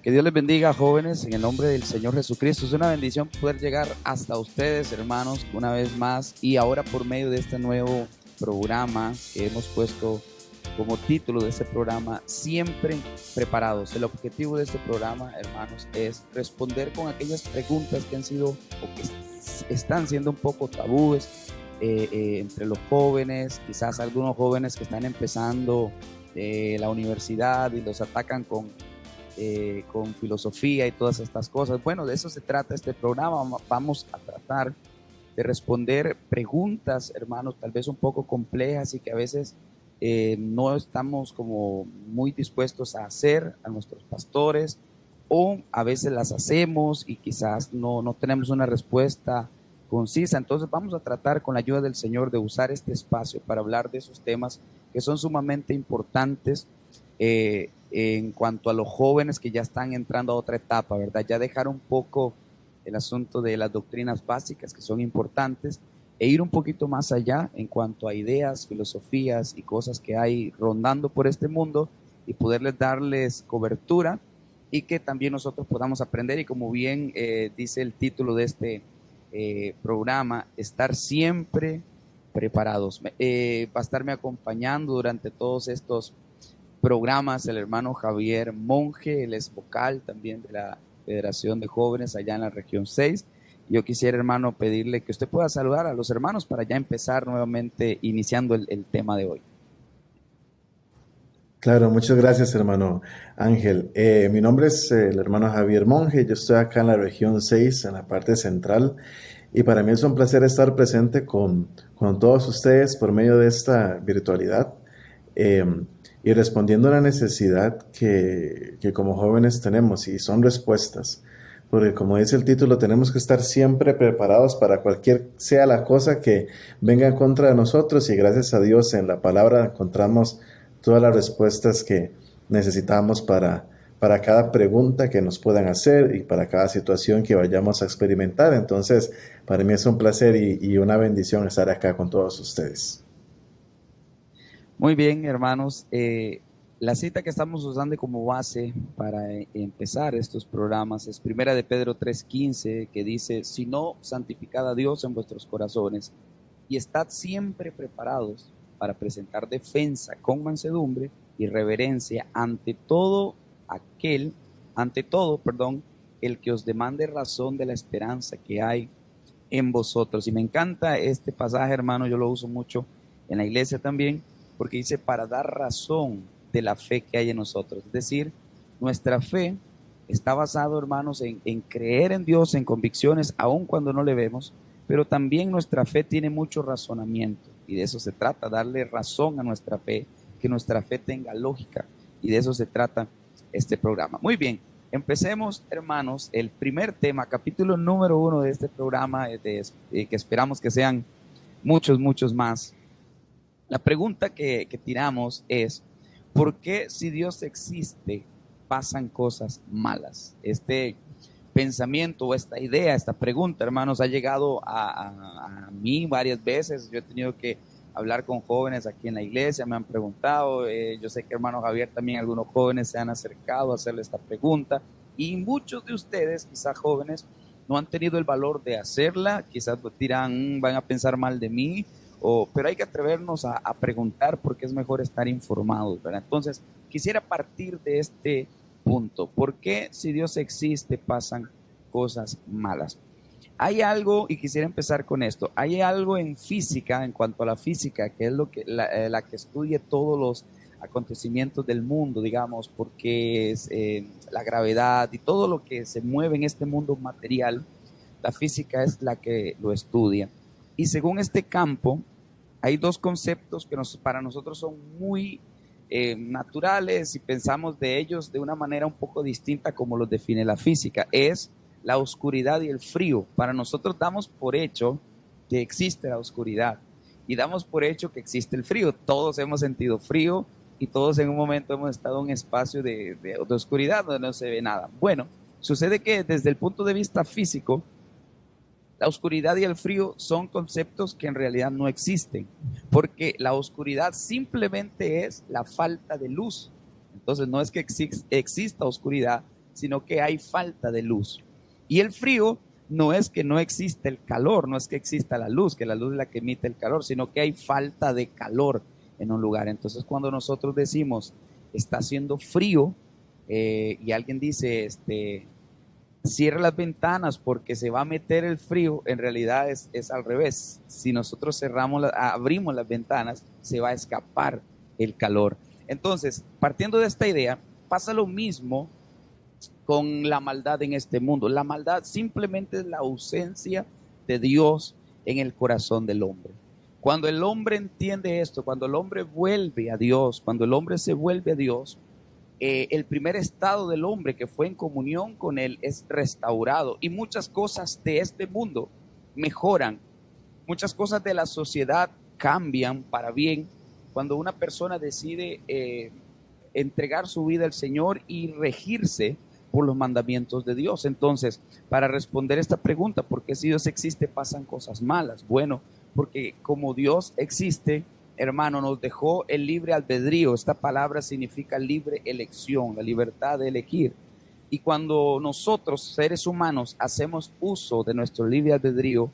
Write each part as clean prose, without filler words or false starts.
Que Dios les bendiga, jóvenes, en el nombre del Señor Jesucristo. Es una bendición poder llegar hasta ustedes, hermanos, una vez más, y ahora por medio de este nuevo programa que hemos puesto como título de este programa, Siempre Preparados. El objetivo de este programa, hermanos, es responder con aquellas preguntas que han sido o que están siendo un poco tabúes entre los jóvenes, quizás algunos jóvenes que están empezando la universidad y los atacan con filosofía y todas estas cosas. Bueno, de eso se trata este programa. Vamos a tratar de responder preguntas, hermanos, tal vez un poco complejas y que a veces no estamos como muy dispuestos a hacer a nuestros pastores, o a veces las hacemos y quizás no tenemos una respuesta concisa. Entonces vamos a tratar con la ayuda del Señor de usar este espacio para hablar de esos temas que son sumamente importantes en cuanto a los jóvenes que ya están entrando a otra etapa, ¿verdad? Ya dejar un poco el asunto de las doctrinas básicas que son importantes e ir un poquito más allá en cuanto a ideas, filosofías y cosas que hay rondando por este mundo y poderles darles cobertura y que también nosotros podamos aprender y como bien dice el título de este programa, estar siempre preparados. Va a estarme acompañando durante todos estos programas el hermano Javier Monje, él es vocal también de la Federación de Jóvenes allá en la región 6. Yo quisiera, hermano, pedirle que usted pueda saludar a los hermanos para ya empezar nuevamente iniciando el tema de hoy. Claro, muchas gracias, hermano Ángel. Mi nombre es el hermano Javier Monje, yo estoy acá en la región 6, en la parte central, y para mí es un placer estar presente con todos ustedes por medio de esta virtualidad eh, y respondiendo a la necesidad que como jóvenes tenemos, y son respuestas, porque como dice el título, tenemos que estar siempre preparados para cualquier sea la cosa que venga en contra de nosotros, y gracias a Dios en la palabra encontramos todas las respuestas que necesitamos para cada pregunta que nos puedan hacer y para cada situación que vayamos a experimentar. Entonces, para mí es un placer y una bendición estar acá con todos ustedes. Muy bien, hermanos. La cita que estamos usando como base para empezar estos programas es Primera de Pedro 3:15, que dice, si no, santificad a Dios en vuestros corazones y estad siempre preparados para presentar defensa con mansedumbre y reverencia ante todo, perdón, el que os demande razón de la esperanza que hay en vosotros. Y me encanta este pasaje, hermano, yo lo uso mucho en la iglesia también, porque dice para dar razón de la fe que hay en nosotros. Es decir, nuestra fe está basado, hermanos, en creer en Dios, en convicciones, aun cuando no le vemos, pero también nuestra fe tiene mucho razonamiento y de eso se trata, darle razón a nuestra fe, que nuestra fe tenga lógica y de eso se trata este programa. Muy bien, empecemos, hermanos, el primer tema, capítulo número 1 de este programa, que esperamos que sean muchos más. La pregunta que tiramos es, ¿por qué si Dios existe pasan cosas malas? Este pensamiento o esta idea, esta pregunta, hermanos, ha llegado a mí varias veces. Yo he tenido que hablar con jóvenes aquí en la iglesia, me han preguntado, yo sé que hermano Javier también algunos jóvenes se han acercado a hacerle esta pregunta y muchos de ustedes, quizás jóvenes, no han tenido el valor de hacerla, quizás dirán, van a pensar mal de mí, pero hay que atrevernos a preguntar porque es mejor estar informados, ¿verdad? Entonces, quisiera partir de este punto. ¿Por qué si Dios existe pasan cosas malas? Hay algo, y quisiera empezar con esto, hay algo en física, en cuanto a la física, que es la que estudia todos los acontecimientos del mundo, digamos, porque es la gravedad y todo lo que se mueve en este mundo material, la física es la que lo estudia. Y según este campo, hay dos conceptos que para nosotros son muy naturales y pensamos de ellos de una manera un poco distinta como los define la física. Es la oscuridad y el frío. Para nosotros damos por hecho que existe la oscuridad y damos por hecho que existe el frío. Todos hemos sentido frío y todos en un momento hemos estado en un espacio de oscuridad donde no se ve nada. Bueno, sucede que desde el punto de vista físico, la oscuridad y el frío son conceptos que en realidad no existen, porque la oscuridad simplemente es la falta de luz. Entonces no es que exista oscuridad, sino que hay falta de luz. Y el frío no es que no existe el calor, no es que exista la luz, que la luz es la que emite el calor, sino que hay falta de calor en un lugar. Entonces, cuando nosotros decimos está haciendo frío y alguien dice cierra las ventanas porque se va a meter el frío, en realidad es al revés. Si nosotros abrimos las ventanas, se va a escapar el calor. Entonces, partiendo de esta idea, pasa lo mismo con la maldad en este mundo. La maldad simplemente es la ausencia de Dios en el corazón del hombre. Cuando el hombre entiende esto, cuando el hombre vuelve a Dios, cuando el hombre se vuelve a Dios, el primer estado del hombre que fue en comunión con Él es restaurado y muchas cosas de este mundo mejoran, muchas cosas de la sociedad cambian para bien cuando una persona decide entregar su vida al Señor y regirse por los mandamientos de Dios. Entonces, para responder esta pregunta, ¿por qué si Dios existe pasan cosas malas? Bueno, porque como Dios existe, hermano, nos dejó el libre albedrío. Esta palabra significa libre elección, la libertad de elegir. Y cuando nosotros, seres humanos, hacemos uso de nuestro libre albedrío,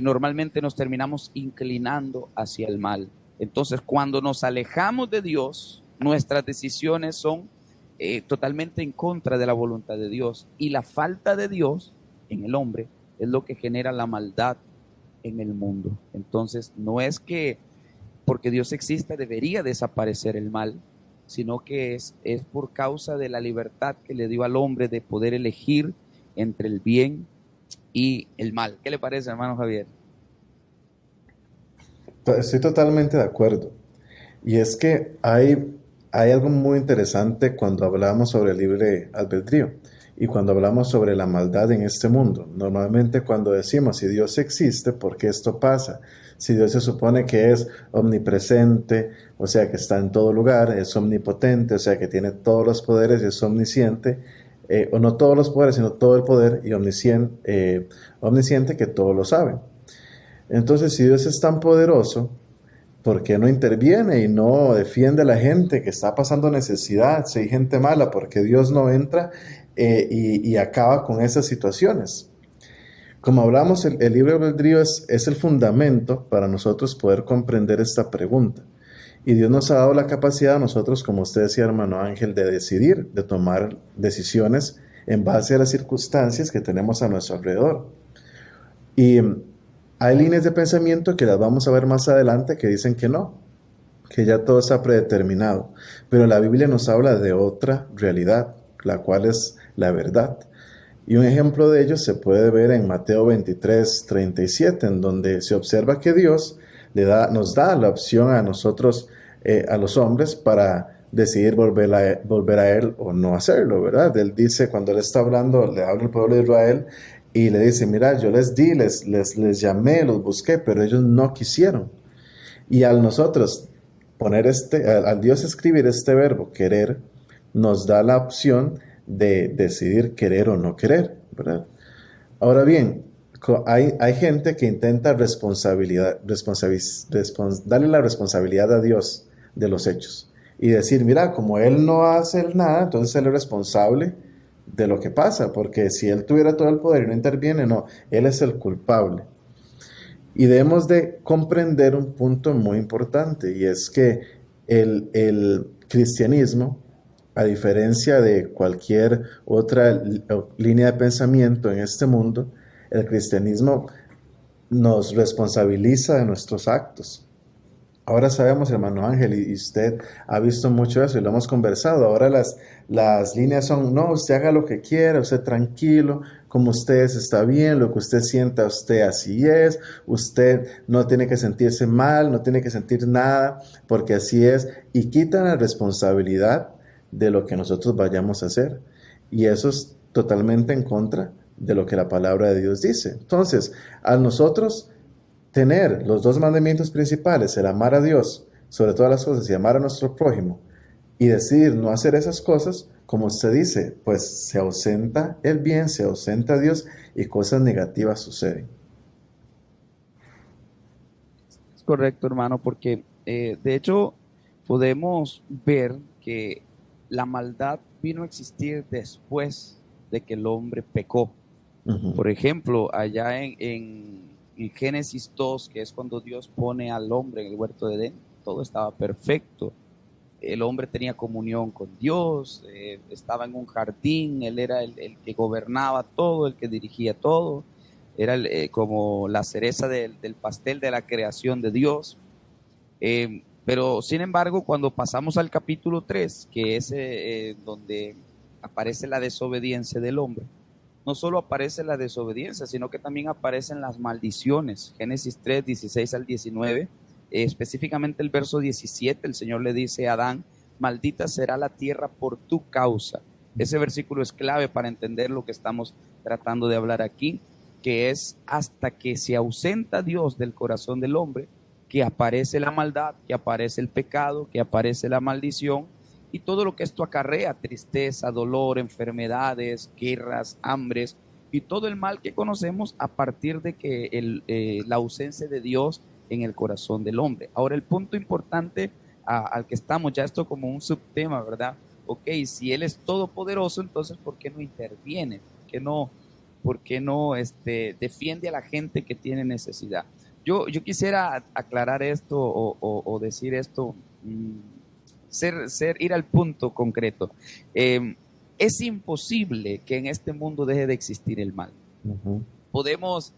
normalmente nos terminamos inclinando hacia el mal. Entonces, cuando nos alejamos de Dios, nuestras decisiones son totalmente en contra de la voluntad de Dios. Y la falta de Dios en el hombre es lo que genera la maldad en el mundo. Entonces, no es que porque Dios exista debería desaparecer el mal, sino que es por causa de la libertad que le dio al hombre de poder elegir entre el bien y el mal. ¿Qué le parece, hermano Javier? Estoy totalmente de acuerdo. Y es que hay algo muy interesante cuando hablamos sobre el libre albedrío y cuando hablamos sobre la maldad en este mundo. Normalmente cuando decimos si Dios existe, ¿por qué esto pasa? Si Dios se supone que es omnipresente, o sea que está en todo lugar, es omnipotente, o sea que tiene todos los poderes y es omnisciente, o no todos los poderes, sino todo el poder y omnisciente que todo lo sabe. Entonces, si Dios es tan poderoso, ¿por qué no interviene y no defiende a la gente que está pasando necesidad? Si hay gente mala, porque Dios no entra y acaba con esas situaciones. Como hablamos, el libre albedrío es el fundamento para nosotros poder comprender esta pregunta. Y Dios nos ha dado la capacidad a nosotros, como usted decía, hermano Ángel, de decidir, de tomar decisiones en base a las circunstancias que tenemos a nuestro alrededor. Y hay líneas de pensamiento que las vamos a ver más adelante que dicen que no, que ya todo está predeterminado. Pero la Biblia nos habla de otra realidad, la cual es la verdad. Y un ejemplo de ello se puede ver en Mateo 23:37, en donde se observa que Dios nos da la opción a nosotros, a los hombres, para decidir volver a Él o no hacerlo, ¿verdad? Él dice, cuando Él está hablando, le habla al pueblo de Israel y le dice, mira, yo les di, les llamé, los busqué, pero ellos no quisieron. Y al nosotros al Dios escribir este verbo, querer, nos da la opción de decidir querer o no querer, ¿verdad? Ahora bien, hay gente que intenta darle la responsabilidad a Dios de los hechos y decir, mira, como Él no hace nada, entonces Él es responsable de lo que pasa, porque si Él tuviera todo el poder y no interviene, no, Él es el culpable. Y debemos de comprender un punto muy importante, y es que el cristianismo, a diferencia de cualquier otra línea de pensamiento en este mundo, el cristianismo nos responsabiliza de nuestros actos. Ahora sabemos, hermano Ángel, y usted ha visto mucho eso y lo hemos conversado. Ahora las líneas son, no, usted haga lo que quiera, usted tranquilo, como usted es, está bien, lo que usted sienta, usted así es, usted no tiene que sentirse mal, no tiene que sentir nada, porque así es, y quitan la responsabilidad de lo que nosotros vayamos a hacer. Y eso es totalmente en contra de lo que la palabra de Dios dice. Entonces, a nosotros tener los dos mandamientos principales, el amar a Dios sobre todas las cosas y amar a nuestro prójimo, y decidir no hacer esas cosas, como usted dice, pues se ausenta el bien, se ausenta Dios y cosas negativas suceden. Es correcto, hermano, porque de hecho podemos ver que la maldad vino a existir después de que el hombre pecó. Ujú. Por ejemplo, allá en Génesis 2, que es cuando Dios pone al hombre en el huerto de Edén, todo estaba perfecto. El hombre tenía comunión con Dios, estaba en un jardín, él era el que gobernaba todo, el que dirigía todo, era como la cereza del pastel de la creación de Dios. Pero sin embargo, cuando pasamos al capítulo 3, que es donde aparece la desobediencia del hombre, no solo aparece la desobediencia, sino que también aparecen las maldiciones. Génesis 3, 16 al 19, específicamente el verso 17, el Señor le dice a Adán, maldita será la tierra por tu causa. Ese versículo es clave para entender lo que estamos tratando de hablar aquí, que es hasta que se ausenta Dios del corazón del hombre, que aparece la maldad, que aparece el pecado, que aparece la maldición, y todo lo que esto acarrea, tristeza, dolor, enfermedades, guerras, hambres y todo el mal que conocemos a partir de que la ausencia de Dios en el corazón del hombre. Ahora, el punto importante al que estamos, ya esto como un subtema, ¿verdad? Ok, si Él es todopoderoso, entonces ¿por qué no interviene? ¿Por qué no defiende a la gente que tiene necesidad? Yo quisiera aclarar esto o decir esto. Ir al punto concreto. Es imposible que en este mundo deje de existir el mal. Ujú. Podemos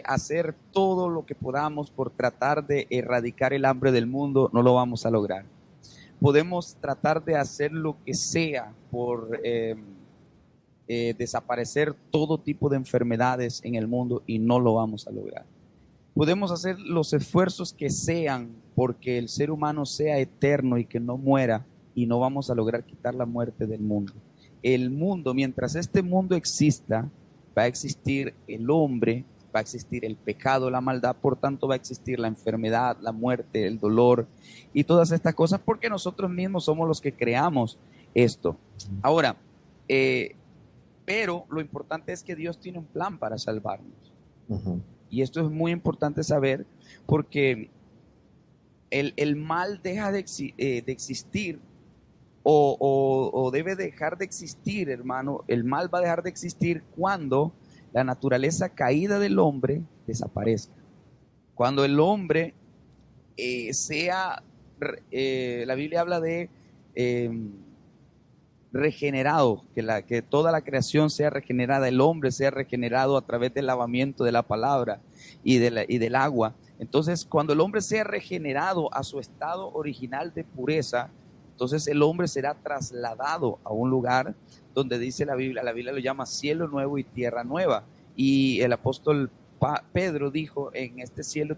hacer todo lo que podamos por tratar de erradicar el hambre del mundo, no lo vamos a lograr. Podemos tratar de hacer lo que sea por desaparecer todo tipo de enfermedades en el mundo y no lo vamos a lograr. Podemos hacer los esfuerzos que sean porque el ser humano sea eterno y que no muera, y no vamos a lograr quitar la muerte del mundo. El mundo, mientras este mundo exista, va a existir el hombre, va a existir el pecado, la maldad, por tanto va a existir la enfermedad, la muerte, el dolor y todas estas cosas, porque nosotros mismos somos los que creamos esto. Ahora, pero lo importante es que Dios tiene un plan para salvarnos. Ujú. Y esto es muy importante saber porque el mal deja de existir o debe dejar de existir, hermano. El mal va a dejar de existir cuando la naturaleza caída del hombre desaparezca. Cuando el hombre la Biblia habla de regenerado, que toda la creación sea regenerada, el hombre sea regenerado a través del lavamiento de la palabra y del agua. Entonces, cuando el hombre sea regenerado a su estado original de pureza, entonces el hombre será trasladado a un lugar donde dice la Biblia lo llama cielo nuevo y tierra nueva. Y el apóstol Pedro dijo, en este cielo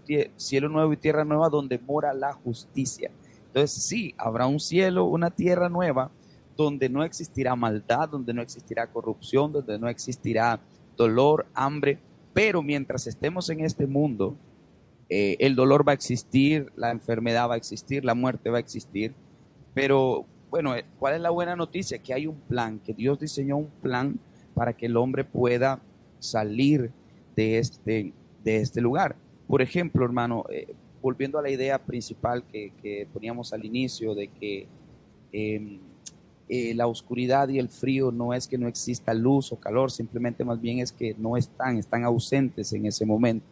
nuevo y tierra nueva donde mora la justicia. Entonces, sí, habrá un cielo, una tierra nueva, donde no existirá maldad, donde no existirá corrupción, donde no existirá dolor, hambre, pero mientras estemos en este mundo, el dolor va a existir, la enfermedad va a existir, la muerte va a existir, pero bueno, ¿cuál es la buena noticia? Que hay un plan, que Dios diseñó un plan para que el hombre pueda salir de este lugar. Por ejemplo, hermano, volviendo a la idea principal que poníamos al inicio de que eh, la oscuridad y el frío no es que no exista luz o calor, simplemente más bien es que no están ausentes en ese momento.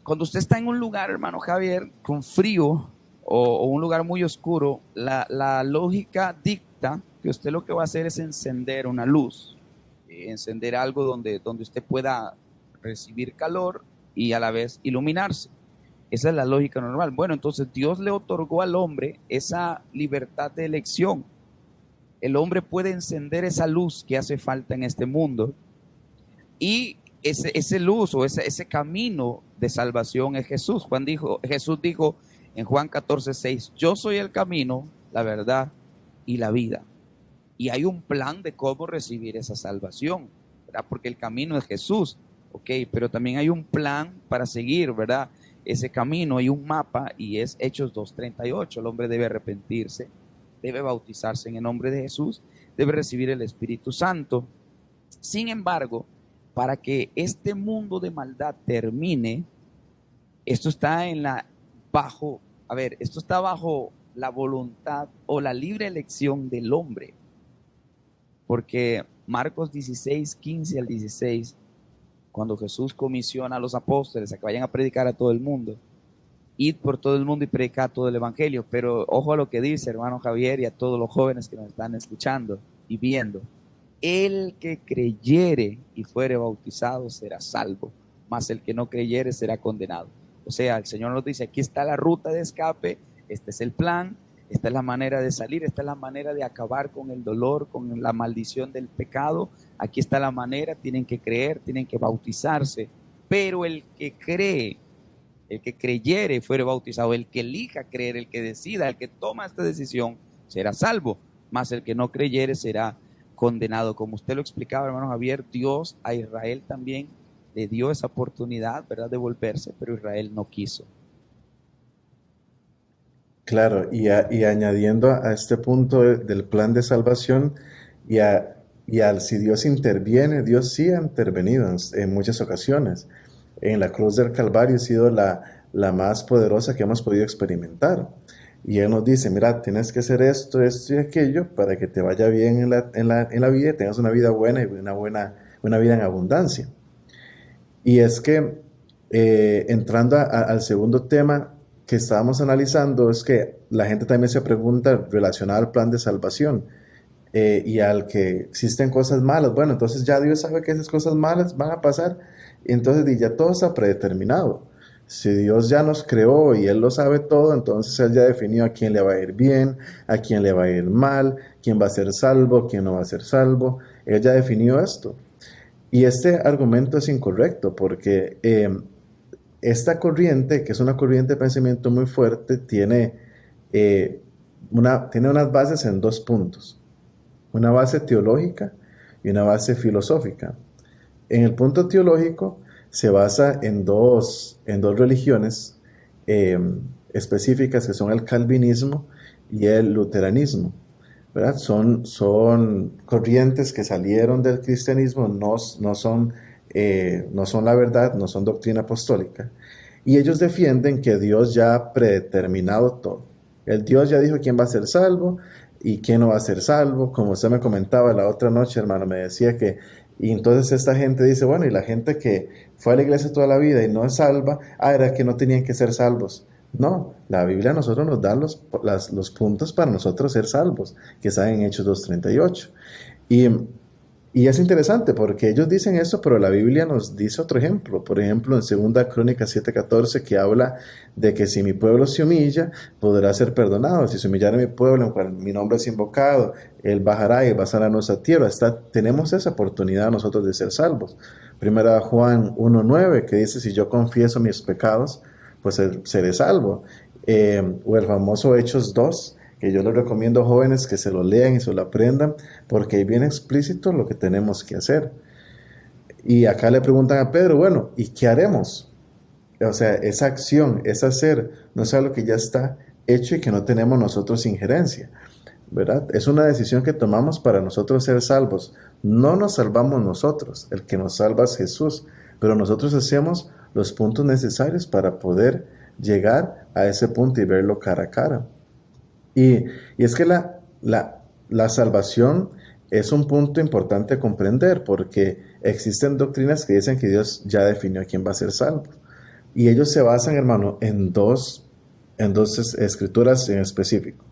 Cuando usted está en un lugar, hermano Javier, con frío o un lugar muy oscuro, la lógica dicta que usted lo que va a hacer es encender una luz, encender algo donde usted pueda recibir calor y a la vez iluminarse. Esa es la lógica normal. Bueno, entonces Dios le otorgó al hombre esa libertad de elección. El hombre puede encender esa luz que hace falta en este mundo, y ese luz o ese camino de salvación es Jesús. Jesús dijo en Juan 14:6, yo soy el camino, la verdad y la vida. Y hay un plan de cómo recibir esa salvación, ¿verdad? Porque el camino es Jesús, ok, pero también hay un plan para seguir, ¿verdad? Ese camino, hay un mapa y es Hechos 2:38. El hombre debe arrepentirse, debe bautizarse en el nombre de Jesús, debe recibir el Espíritu Santo. Sin embargo, para que este mundo de maldad termine, esto está esto está bajo la voluntad o la libre elección del hombre. Porque Marcos 16, 15 al 16, cuando Jesús comisiona a los apóstoles a que vayan a predicar a todo el mundo, id por todo el mundo y predicad todo el evangelio. Pero ojo a lo que dice, hermano Javier, y a todos los jóvenes que nos están escuchando y viendo. El que creyere y fuere bautizado será salvo, mas el que no creyere será condenado. O sea, el Señor nos dice, aquí está la ruta de escape, este es el plan, esta es la manera de salir, esta es la manera de acabar con el dolor, con la maldición del pecado. Aquí está la manera, tienen que creer, tienen que bautizarse. Pero el que cree, el que creyere fuere bautizado, el que elija creer, el que decida, el que toma esta decisión, será salvo, mas el que no creyere será condenado. Como usted lo explicaba, hermano Javier, Dios a Israel también le dio esa oportunidad, ¿verdad?, de volverse, pero Israel no quiso. Claro, y añadiendo a este punto del plan de salvación, si Dios interviene, Dios sí ha intervenido en muchas ocasiones. En la cruz del Calvario ha sido la más poderosa que hemos podido experimentar. Y Él nos dice, mira, tienes que hacer esto, esto y aquello para que te vaya bien en la vida y tengas una vida buena y una vida en abundancia. Y es que, entrando al segundo tema que estábamos analizando, es que la gente también se pregunta relacionada al plan de salvación y al que existen cosas malas. Bueno, entonces ya Dios sabe que esas cosas malas van a pasar, y entonces ya todo está predeterminado. Si Dios ya nos creó y Él lo sabe todo, entonces Él ya definió a quién le va a ir bien, a quién le va a ir mal, quién va a ser salvo, quién no va a ser salvo. Él ya definió esto. Y este argumento es incorrecto porque esta corriente, que es una corriente de pensamiento muy fuerte, tiene unas bases en dos puntos. Una base teológica y una base filosófica. En el punto teológico se basa en dos religiones específicas, que son el calvinismo y el luteranismo, ¿verdad? Son corrientes que salieron del cristianismo, no son la verdad, no son doctrina apostólica. Y ellos defienden que Dios ya ha predeterminado todo. El Dios ya dijo quién va a ser salvo y quién no va a ser salvo. Como usted me comentaba la otra noche, hermano, me decía que, y entonces esta gente dice, bueno, y la gente que fue a la iglesia toda la vida y no es salva, era que no tenían que ser salvos. No, la Biblia a nosotros nos da los puntos para nosotros ser salvos, que están en Hechos 2:38. Y es interesante porque ellos dicen eso, pero la Biblia nos dice otro ejemplo. Por ejemplo, en 2 Crónicas 7:14, que habla de que si mi pueblo se humilla, podrá ser perdonado. Si se humillara mi pueblo, en cual mi nombre es invocado, Él bajará y va a sanar nuestra tierra. Tenemos esa oportunidad nosotros de ser salvos. Primera Juan 1:9, que dice, si yo confieso mis pecados, pues seré salvo. O el famoso Hechos 2, que yo les recomiendo a jóvenes que se lo lean y se lo aprendan, porque ahí viene explícito lo que tenemos que hacer. Y acá le preguntan a Pedro, bueno, ¿y qué haremos? O sea, esa acción, ese hacer, no es algo que ya está hecho y que no tenemos nosotros injerencia, ¿verdad? Es una decisión que tomamos para nosotros ser salvos. No nos salvamos nosotros, el que nos salva es Jesús, pero nosotros hacemos los puntos necesarios para poder llegar a ese punto y verlo cara a cara. Y es que la salvación es un punto importante a comprender, porque existen doctrinas que dicen que Dios ya definió a quién va a ser salvo. Y ellos se basan, hermano, en dos escrituras en específico.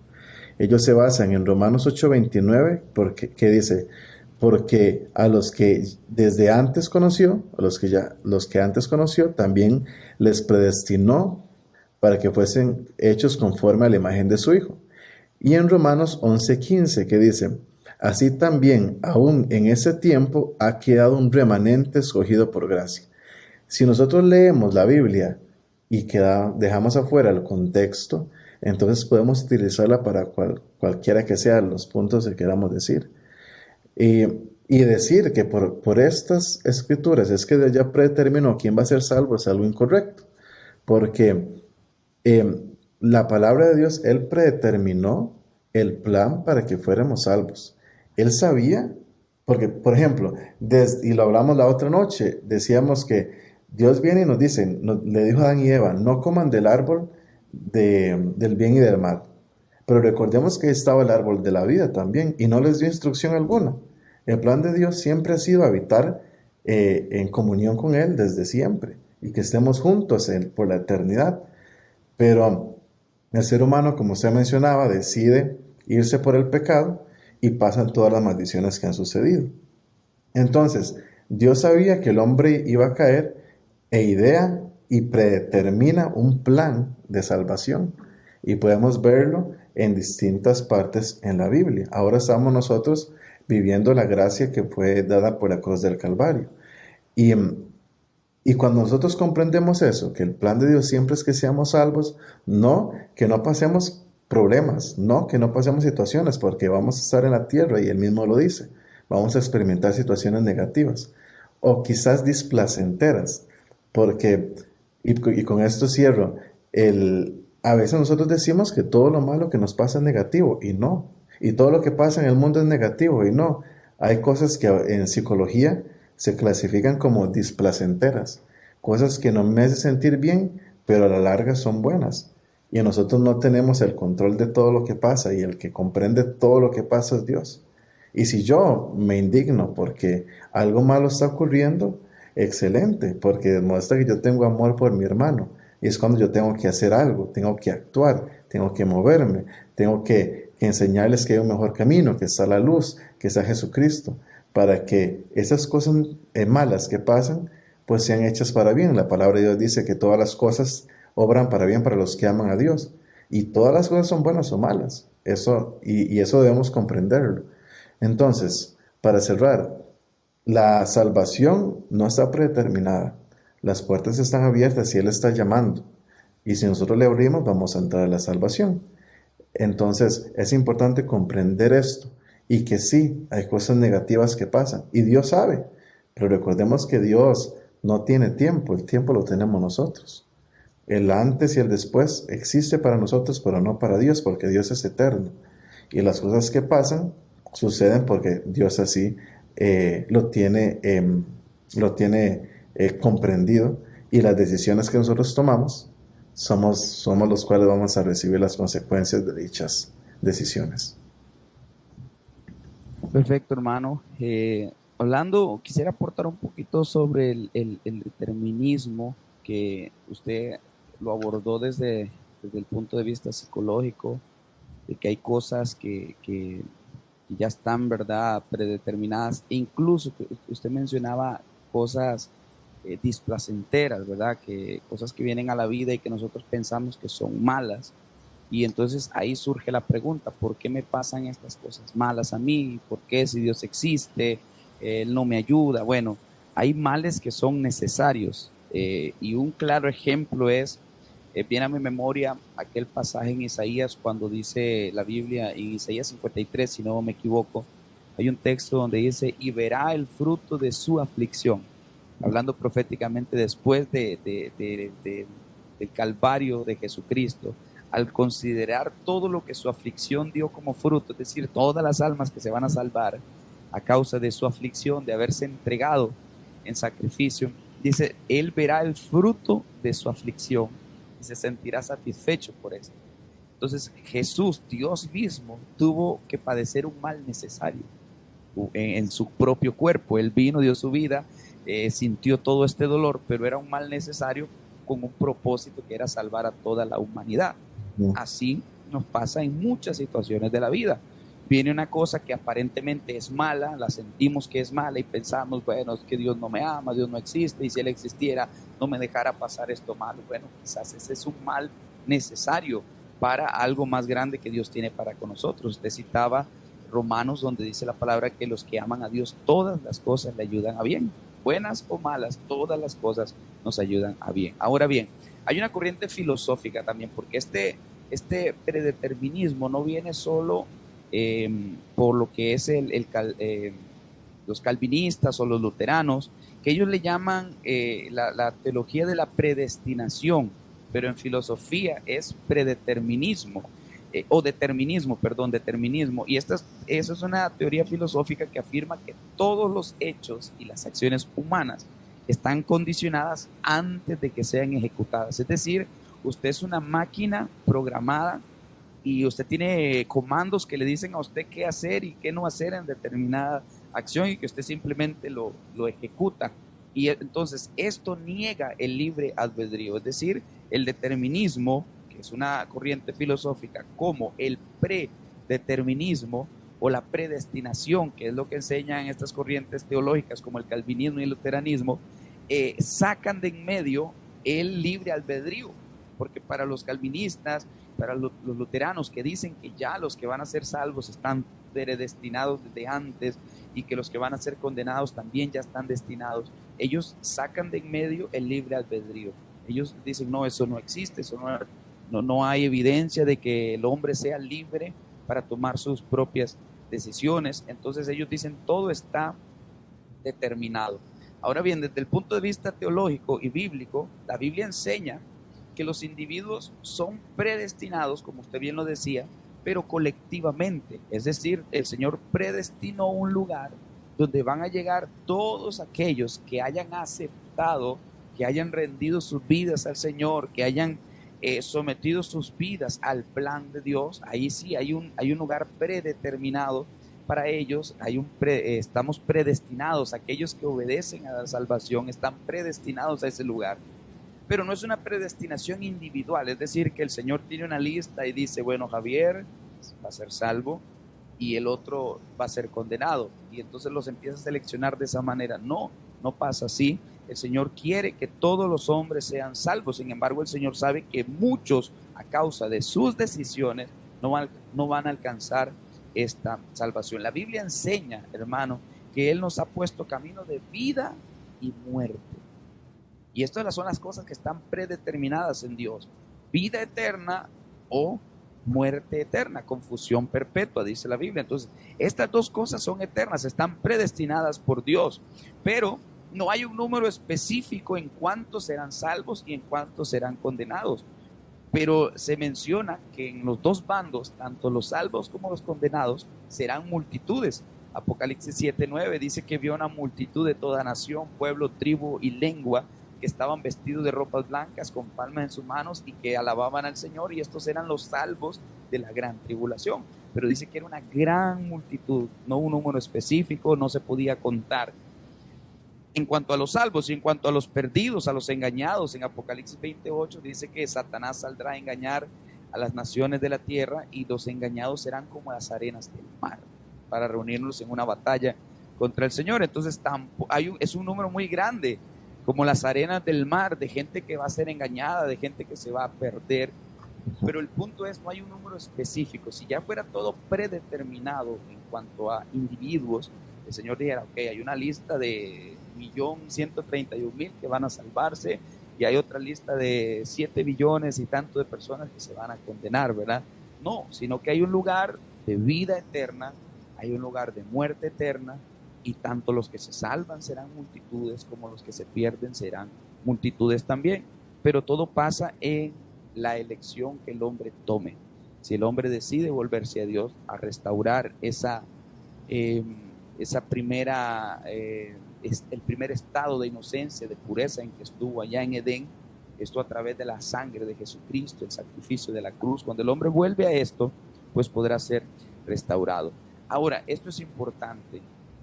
Ellos se basan en Romanos 8:29, que dice, porque a los que desde antes conoció, a los que antes conoció, también les predestinó para que fuesen hechos conforme a la imagen de su Hijo. Y en Romanos 11:15, que dice, así también, aún en ese tiempo, ha quedado un remanente escogido por gracia. Si nosotros leemos la Biblia y dejamos afuera el contexto, entonces podemos utilizarla para cualquiera que sean los puntos que queramos decir. Y decir que por estas escrituras es que ya predeterminó quién va a ser salvo es algo incorrecto, porque la palabra de Dios, Él predeterminó el plan para que fuéramos salvos. Él sabía, porque, por ejemplo, y lo hablamos la otra noche, decíamos que Dios viene y nos dice, le dijo a Adán y Eva, no coman del árbol del bien y del mal. Pero recordemos que ahí estaba el árbol de la vida también y no les dio instrucción alguna. El plan de Dios siempre ha sido habitar en comunión con Él desde siempre y que estemos juntos por la eternidad. Pero el ser humano, como usted mencionaba, decide irse por el pecado y pasan todas las maldiciones que han sucedido. Entonces, Dios sabía que el hombre iba a caer e idea y predetermina un plan de salvación. Y podemos verlo en distintas partes en la Biblia. Ahora estamos nosotros viviendo la gracia que fue dada por la cruz del Calvario. Y, y cuando nosotros comprendemos eso, que el plan de Dios siempre es que seamos salvos, no que no pasemos problemas, no que no pasemos situaciones, porque vamos a estar en la tierra y Él mismo lo dice. Vamos a experimentar situaciones negativas o quizás displacenteras, porque, y con esto cierro, a veces nosotros decimos que todo lo malo que nos pasa es negativo y no, y todo lo que pasa en el mundo es negativo y no. Hay cosas que en psicología se clasifican como displacenteras, cosas que no me hacen sentir bien, pero a la larga son buenas. Y nosotros no tenemos el control de todo lo que pasa y el que comprende todo lo que pasa es Dios. Y si yo me indigno porque algo malo está ocurriendo, excelente, porque demuestra que yo tengo amor por mi hermano. Y es cuando yo tengo que hacer algo, tengo que actuar, tengo que moverme, tengo que enseñarles que hay un mejor camino, que está la luz, que está Jesucristo, para que esas cosas malas que pasan, pues sean hechas para bien. La palabra de Dios dice que todas las cosas obran para bien para los que aman a Dios. Y todas las cosas son buenas o malas. Eso, y eso debemos comprenderlo. Entonces, para cerrar, la salvación no está predeterminada. Las puertas están abiertas y Él está llamando. Y si nosotros le abrimos, vamos a entrar a la salvación. Entonces, es importante comprender esto y que sí, hay cosas negativas que pasan y Dios sabe, pero recordemos que Dios no tiene tiempo, el tiempo lo tenemos nosotros. El antes y el después existe para nosotros, pero no para Dios, porque Dios es eterno. Y las cosas que pasan suceden porque Dios así lo tiene comprendido, y las decisiones que nosotros tomamos somos los cuales vamos a recibir las consecuencias de dichas decisiones. Perfecto, hermano. Hablando, quisiera aportar un poquito sobre el determinismo, que usted lo abordó desde el punto de vista psicológico, de que hay cosas que ya están, ¿verdad?, predeterminadas. E incluso que usted mencionaba cosas displacenteras, ¿verdad?, que cosas que vienen a la vida y que nosotros pensamos que son malas. Y entonces ahí surge la pregunta: ¿por qué me pasan estas cosas malas a mí? ¿Por qué, si Dios existe, Él no me ayuda? Bueno, hay males que son necesarios, y un claro ejemplo es, viene a mi memoria aquel pasaje en Isaías cuando dice la Biblia, en Isaías 53, si no me equivoco, hay un texto donde dice: y verá el fruto de su aflicción, hablando proféticamente después del Calvario de Jesucristo, al considerar todo lo que su aflicción dio como fruto, es decir, todas las almas que se van a salvar a causa de su aflicción, de haberse entregado en sacrificio, dice, Él verá el fruto de su aflicción y se sentirá satisfecho por esto. Entonces Jesús, Dios mismo, tuvo que padecer un mal necesario en su propio cuerpo. Él vino, dio su vida, sintió todo este dolor, pero era un mal necesario con un propósito que era salvar a toda la humanidad. Así nos pasa en muchas situaciones de la vida. Viene una cosa que aparentemente es mala, la sentimos que es mala y pensamos, bueno, es que Dios no me ama, Dios no existe, y si Él existiera no me dejara pasar esto malo. Bueno, quizás ese es un mal necesario para algo más grande que Dios tiene para con nosotros. Usted citaba Romanos, donde dice la palabra que los que aman a Dios, todas las cosas le ayudan a bien, buenas o malas, todas las cosas nos ayudan a bien. Ahora bien, hay una corriente filosófica también, porque este predeterminismo no viene solo por lo que es los calvinistas o los luteranos, que ellos le llaman la teología de la predestinación, pero en filosofía es predeterminismo, o determinismo, perdón, determinismo. Y esa es una teoría filosófica que afirma que todos los hechos y las acciones humanas están condicionadas antes de que sean ejecutadas. Es decir, usted es una máquina programada y usted tiene comandos que le dicen a usted qué hacer y qué no hacer en determinada acción y que usted simplemente lo ejecuta. Y entonces esto niega el libre albedrío, es decir, el determinismo, que es una corriente filosófica, como el predeterminismo o la predestinación, que es lo que enseñan estas corrientes teológicas como el calvinismo y el luteranismo, sacan de en medio el libre albedrío, porque para los calvinistas, para los luteranos que dicen que ya los que van a ser salvos están predestinados desde antes y que los que van a ser condenados también ya están destinados, ellos sacan de en medio el libre albedrío. Ellos dicen, no, eso no existe, eso no hay evidencia de que el hombre sea libre para tomar sus propias decisiones. Entonces ellos dicen, todo está determinado. Ahora bien, desde el punto de vista teológico y bíblico, la Biblia enseña que los individuos son predestinados, como usted bien lo decía, pero colectivamente. Es decir, el Señor predestinó un lugar donde van a llegar todos aquellos que hayan aceptado, que hayan rendido sus vidas al Señor, que hayan sometido sus vidas al plan de Dios. Ahí sí hay un lugar predeterminado para ellos. Estamos predestinados, aquellos que obedecen a la salvación están predestinados a ese lugar. Pero no es una predestinación individual, es decir, que el Señor tiene una lista y dice, bueno, Javier va a ser salvo y el otro va a ser condenado, y entonces los empieza a seleccionar de esa manera. No pasa así. El Señor quiere que todos los hombres sean salvos. Sin embargo, el Señor sabe que muchos, a causa de sus decisiones, no van a alcanzar esta salvación. La Biblia enseña, hermano, que Él nos ha puesto camino de vida y muerte. Y estas son las cosas que están predeterminadas en Dios: vida eterna o muerte eterna, confusión perpetua, dice la Biblia. Entonces, estas dos cosas son eternas, están predestinadas por Dios, pero no hay un número específico en cuántos serán salvos y en cuántos serán condenados. Pero se menciona que en los dos bandos, tanto los salvos como los condenados, serán multitudes. Apocalipsis 7:9 dice que vio una multitud de toda nación, pueblo, tribu y lengua, que estaban vestidos de ropas blancas, con palmas en sus manos, y que alababan al Señor, y estos eran los salvos de la gran tribulación. Pero dice que era una gran multitud, no un número específico, no se podía contar. En cuanto a los salvos y en cuanto a los perdidos, a los engañados, en Apocalipsis 28 dice que Satanás saldrá a engañar a las naciones de la tierra, y los engañados serán como las arenas del mar, para reunirnos en una batalla contra el Señor. Entonces es un número muy grande, como las arenas del mar, de gente que va a ser engañada, de gente que se va a perder. Pero el punto es, no hay un número específico. Si ya fuera todo predeterminado en cuanto a individuos, el Señor dijera, ok, hay una lista de 1.131.000 que van a salvarse, y hay otra lista de 7 billones y tanto de personas que se van a condenar, ¿verdad? No, sino que hay un lugar de vida eterna, hay un lugar de muerte eterna, y tanto los que se salvan serán multitudes como los que se pierden serán multitudes también. Pero todo pasa en la elección que el hombre tome. Si el hombre decide volverse a Dios, a restaurar el primer estado de inocencia, de pureza en que estuvo allá en Edén, esto a través de la sangre de Jesucristo, el sacrificio de la cruz. Cuando el hombre vuelve a esto, pues podrá ser restaurado. Ahora, esto es importante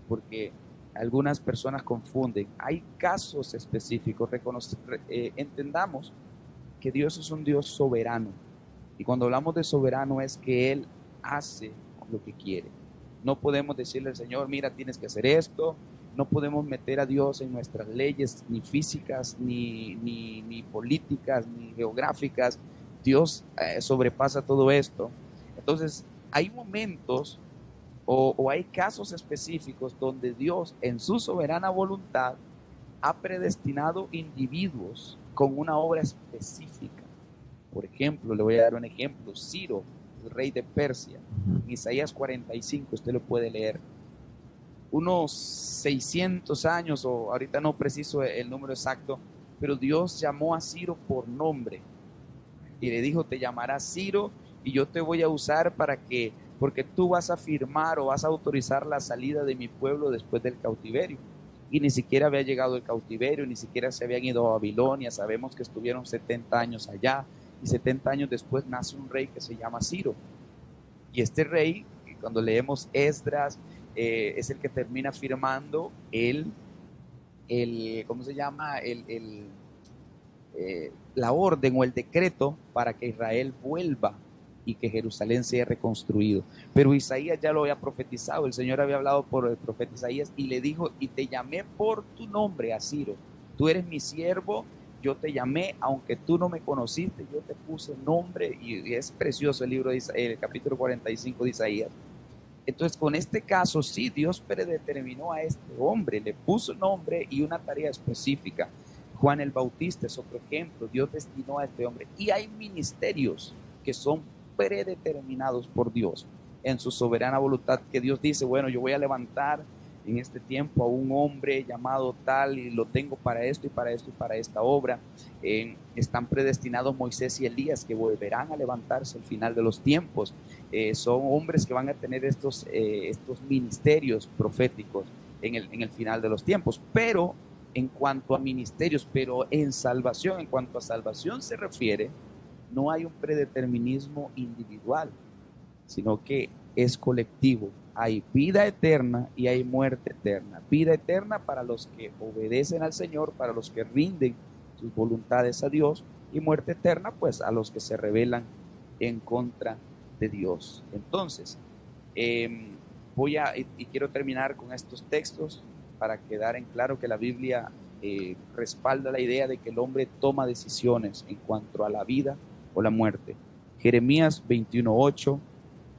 porque algunas personas confunden. Hay casos específicos. Entendamos que Dios es un Dios soberano, y cuando hablamos de soberano es que Él hace lo que quiere. No podemos decirle al Señor, mira, tienes que hacer esto. No podemos meter a Dios en nuestras leyes, ni físicas, ni políticas, ni geográficas. Dios sobrepasa todo esto. Entonces, hay momentos o hay casos específicos donde Dios, en su soberana voluntad, ha predestinado individuos con una obra específica. Por ejemplo, le voy a dar un ejemplo: Ciro, el rey de Persia. En Isaías 45, usted lo puede leer. Unos 600 años, o ahorita no preciso el número exacto, pero Dios llamó a Ciro por nombre y le dijo, te llamarás Ciro, y yo te voy a usar porque tú vas a firmar o vas a autorizar la salida de mi pueblo después del cautiverio. Y ni siquiera había llegado el cautiverio, ni siquiera se habían ido a Babilonia. Sabemos que estuvieron 70 años allá, y 70 años después nace un rey que se llama Ciro. Y este rey, cuando leemos Esdras, es el que termina firmando ¿cómo se llama? La orden o el decreto para que Israel vuelva y que Jerusalén sea reconstruido. Pero Isaías ya lo había profetizado, el Señor había hablado por el profeta Isaías y le dijo, y te llamé por tu nombre, a Ciro, tú eres mi siervo, yo te llamé, aunque tú no me conociste, yo te puse nombre, y es precioso el libro de Isaías, el capítulo 45 de Isaías. Entonces, con este caso, sí, Dios predeterminó a este hombre, le puso nombre y una tarea específica. Juan el Bautista es otro ejemplo, Dios destinó a este hombre. Y hay ministerios que son predeterminados por Dios en su soberana voluntad, que Dios dice, bueno, yo voy a levantar en este tiempo a un hombre llamado tal y lo tengo para esto y para esto y para esta obra. Están predestinados Moisés y Elías, que volverán a levantarse al final de los tiempos. Son hombres que van a tener estos ministerios proféticos en el final de los tiempos. Pero en cuanto a ministerios, pero en cuanto a salvación se refiere, no hay un predeterminismo individual, sino que es colectivo. Hay vida eterna y hay muerte eterna. Vida eterna para los que obedecen al Señor, para los que rinden sus voluntades a Dios, y muerte eterna pues a los que se rebelan en contra de Dios. Entonces, quiero terminar con estos textos para quedar en claro que la Biblia respalda la idea de que el hombre toma decisiones en cuanto a la vida o la muerte. Jeremías 21:8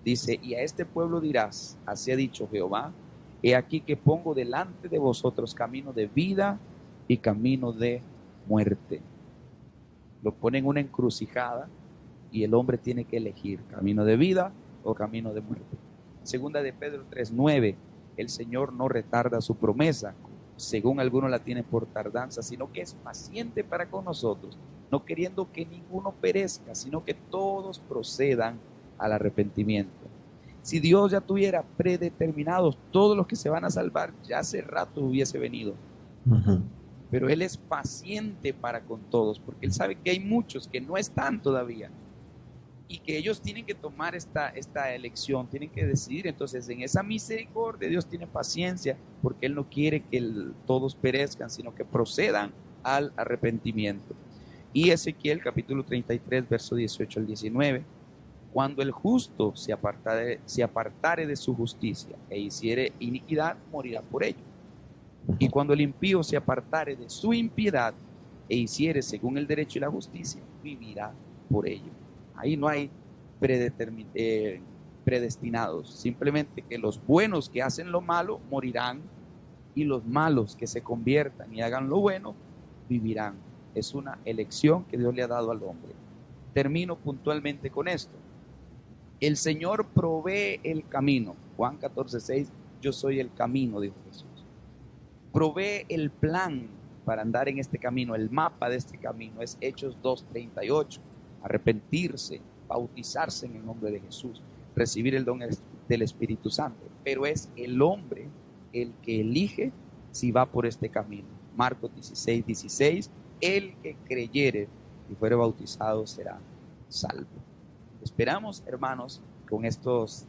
dice, y a este pueblo dirás, así ha dicho Jehová, he aquí que pongo delante de vosotros camino de vida y camino de muerte. Lo pone en una encrucijada y el hombre tiene que elegir camino de vida o camino de muerte. Segunda de Pedro 3:9, el Señor no retarda su promesa, según algunos la tienen por tardanza, sino que es paciente para con nosotros, no queriendo que ninguno perezca, sino que todos procedan al arrepentimiento. Si Dios ya tuviera predeterminados todos los que se van a salvar, ya hace rato hubiese venido. Pero Él es paciente para con todos, porque Él sabe que hay muchos que no están todavía y que ellos tienen que tomar esta elección, tienen que decidir. Entonces, en esa misericordia, Dios tiene paciencia, porque Él no quiere que todos perezcan, sino que procedan al arrepentimiento. Y Ezequiel capítulo 33, verso 18 al 19, cuando el justo se apartare de su justicia e hiciere iniquidad, morirá por ello. Y cuando el impío se apartare de su impiedad e hiciere según el derecho y la justicia, vivirá por ello. Ahí no hay predestinados, simplemente que los buenos que hacen lo malo morirán y los malos que se conviertan y hagan lo bueno vivirán. Es una elección que Dios le ha dado al hombre. Termino puntualmente con esto. El Señor provee el camino. Juan 14:6, yo soy el camino, dijo Jesús. Provee el plan para andar en este camino, el mapa de este camino es Hechos 2:38. Arrepentirse, bautizarse en el nombre de Jesús, recibir el don del Espíritu Santo. Pero es el hombre el que elige si va por este camino. Marcos 16:16, el que creyere y fuere bautizado será salvo. Esperamos, hermanos, con estas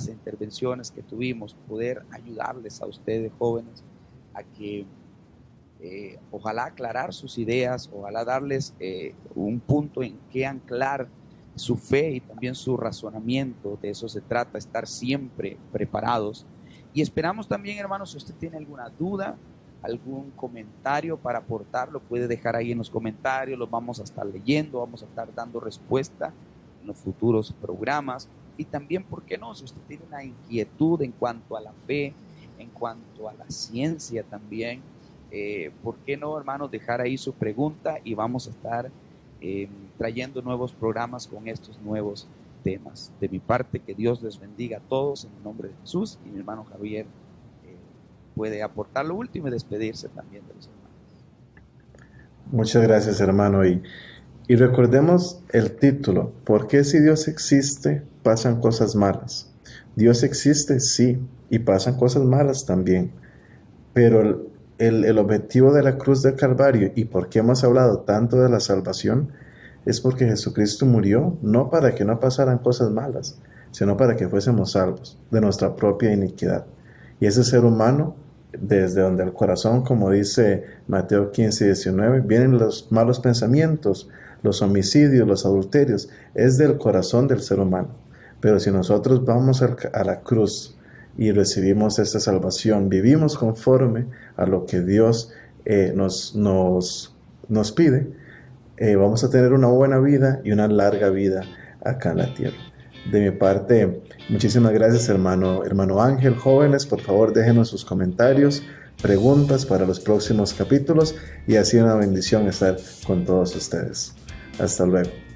intervenciones que tuvimos, poder ayudarles a ustedes jóvenes a que ojalá aclarar sus ideas, ojalá darles un punto en que anclar su fe y también su razonamiento. De eso se trata, estar siempre preparados. Y esperamos también, hermanos, si usted tiene alguna duda, algún comentario para aportar, lo puede dejar ahí en los comentarios, los vamos a estar leyendo, vamos a estar dando respuesta en los futuros programas. Y también, ¿por qué no? Si usted tiene una inquietud en cuanto a la fe, en cuanto a la ciencia también, ¿por qué no, hermanos, dejar ahí su pregunta y vamos a estar trayendo nuevos programas con estos nuevos temas? De mi parte, que Dios les bendiga a todos en el nombre de Jesús, y mi hermano Javier puede aportar lo último y despedirse también de los hermanos. Muchas gracias, hermano. Y recordemos el título: ¿por qué si Dios existe pasan cosas malas? Dios existe, sí, y pasan cosas malas también, pero el objetivo de la cruz del Calvario, y por qué hemos hablado tanto de la salvación, es porque Jesucristo murió no para que no pasaran cosas malas, sino para que fuésemos salvos de nuestra propia iniquidad. Y ese ser humano, desde donde el corazón, como dice Mateo 15:19, vienen los malos pensamientos, los homicidios, los adulterios, es del corazón del ser humano. Pero si nosotros vamos a la cruz y recibimos esta salvación, vivimos conforme a lo que Dios nos pide, vamos a tener una buena vida y una larga vida acá en la tierra. De mi parte, muchísimas gracias, hermano Ángel. Jóvenes, por favor, déjenos sus comentarios, preguntas para los próximos capítulos, y ha sido una bendición estar con todos ustedes. Hasta luego.